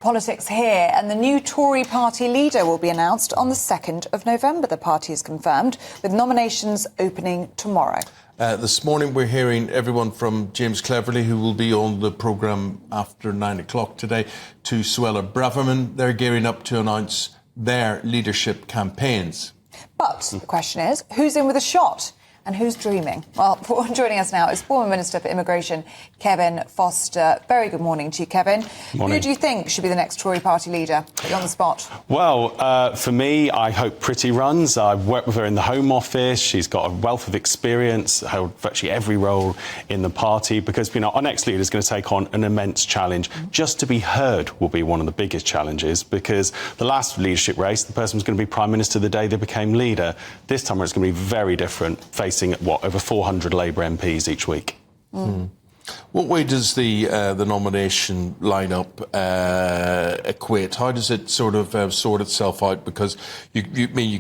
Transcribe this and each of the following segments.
Politics here, and the new Tory party leader will be announced on the 2nd of November, the party is confirmed, with nominations opening tomorrow. This morning we're hearing everyone from James Cleverly, who will be on the programme after 9 o'clock today, to Suella Braverman. They're gearing up to announce their leadership campaigns. But the question is, who's in with a shot? And who's dreaming? Well, joining us now is former Minister for Immigration, Kevin Foster. Very good morning to you, Kevin. Morning. Who do you think should be the next Tory party leader? Put you on the spot. Well, for me, I hope Pretty runs. I've worked with her in the Home Office. She's got a wealth of experience, held virtually every role in the party, because, you know, our next leader is going to take on an immense challenge. Just to be heard will be one of the biggest challenges, because the last leadership race, the person was going to be Prime Minister the day they became leader. This time it's going to be very different, facing, over 400 Labour MPs each week. What way does the nomination lineup equate? How does it sort of sort itself out? Because you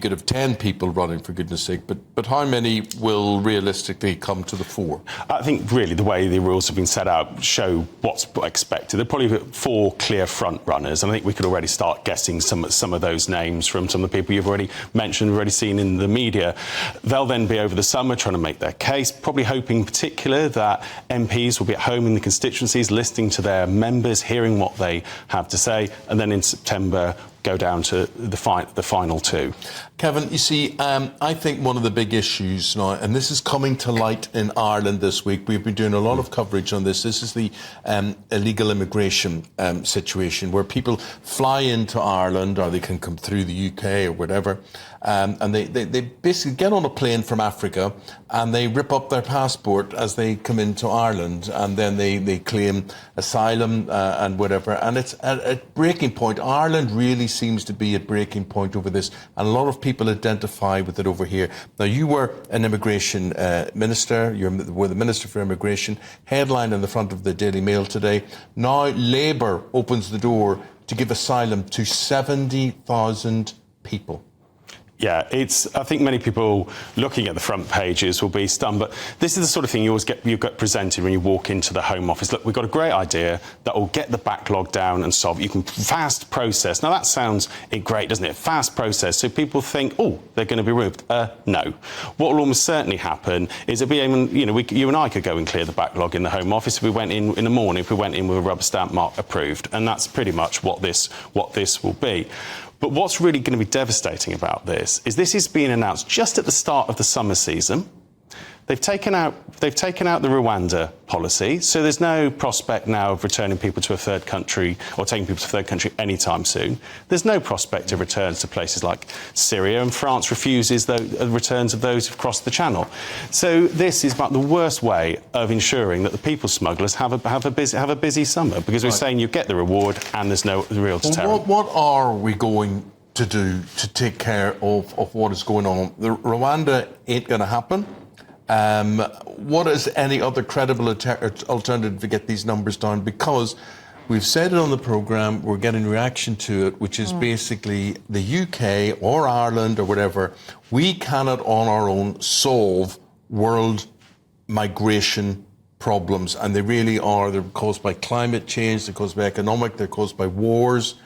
could have 10 people running, for goodness sake, but how many will realistically come to the fore? I think really the way the rules have been set out show what's expected. There are probably 4 clear front runners, and I think we could already start guessing some of those names from some of the people you've already mentioned, already seen in the media. They'll then be over the summer trying to make their case, probably hoping in particular that MPs will be at home in the constituencies, listening to their members, hearing what they have to say, and then in September go down to the final 2. Kevin, you see, I think one of the big issues now, and this is coming to light in Ireland this week, we've been doing a lot of coverage on this. This is the illegal immigration situation, where people fly into Ireland, or they can come through the UK or whatever, and they basically get on a plane from Africa and they rip up their passport as they come into Ireland, and then they claim asylum and whatever. And it's at a breaking point. Ireland really seems to be at breaking point over this, and a lot of people identify with it over here. Now, you were an immigration minister, you were the Minister for Immigration, headline in the front of the Daily Mail today. Now Labour opens the door to give asylum to 70,000 people. Yeah, I think many people looking at the front pages will be stunned, but this is the sort of thing you get presented when you walk into the Home Office. Look, we've got a great idea that will get the backlog down and solve. You can fast process. Now, that sounds great, doesn't it? Fast process. So people think, oh, they're going to be removed. No. What will almost certainly happen is you and I could go and clear the backlog in the Home Office if we went in the morning, if we went in with a rubber stamp mark approved. And that's pretty much what this will be. But what's really going to be devastating about this is being announced just at the start of the summer season. They've taken out the Rwanda policy, so there's no prospect now of returning people to a third country or taking people to a third country anytime soon. There's no prospect of returns to places like Syria, and France refuses the returns of those who've crossed the Channel. So this is about the worst way of ensuring that the people smugglers have a busy summer, because we're saying you get the reward and there's no real deterrent. What are we going to do to take care of what is going on? The Rwanda ain't going to happen. What is any other credible alternative to get these numbers down? Because we've said it on the programme, we're getting reaction to it, which is basically the UK or Ireland or whatever, we cannot on our own solve world migration problems. And they really are. They're caused by climate change, they're caused by economic, they're caused by wars.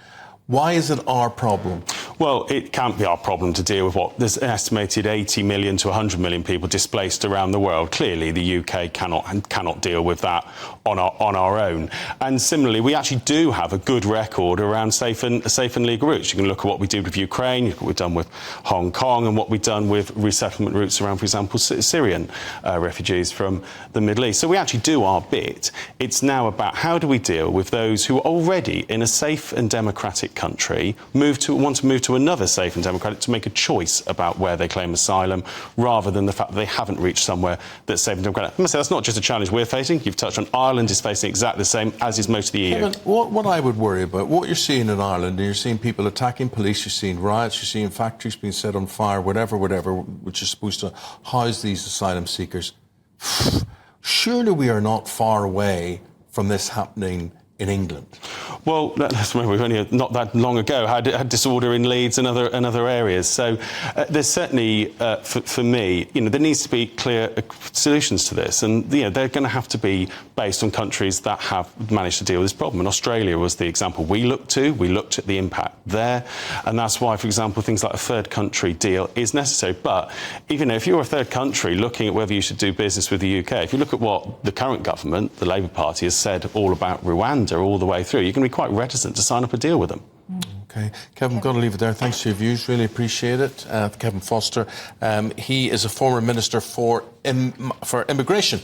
Why is it our problem? Well, it can't be our problem to deal with there's an estimated 80 million to 100 million people displaced around the world. Clearly, the UK cannot deal with that on our own. And similarly, we actually do have a good record around safe and legal routes. You can look at what we did with Ukraine, what we've done with Hong Kong, and what we've done with resettlement routes around, for example, Syrian refugees from the Middle East. So we actually do our bit. It's now about how do we deal with those who are already in a safe and democratic country, want to move to another safe and democratic, to make a choice about where they claim asylum, rather than the fact that they haven't reached somewhere that's safe and democratic. I must say, that's not just a challenge we're facing. You've touched on Ireland is facing exactly the same, as is most of the EU. Kevin, what I would worry about, what you're seeing in Ireland, you're seeing people attacking police, you're seeing riots, you're seeing factories being set on fire, whatever, which is supposed to house these asylum seekers. Surely we are not far away from this happening in England. Well, let's remember, we've only not that long ago had disorder in Leeds and other areas. So there's certainly, for me, there needs to be clear solutions to this, and they're going to have to be based on countries that have managed to deal with this problem. And Australia was the example we looked to. We looked at the impact there, and that's why, for example, things like a third country deal is necessary. But even if you're a third country looking at whether you should do business with the UK, if you look at what the current government, the Labour Party, has said all about Rwanda all the way through, you can be quite reticent to sign up a deal with them. OK. Kevin, got to leave it there. Thanks for your views. Really appreciate it. Kevin Foster. He is a former Minister for Immigration.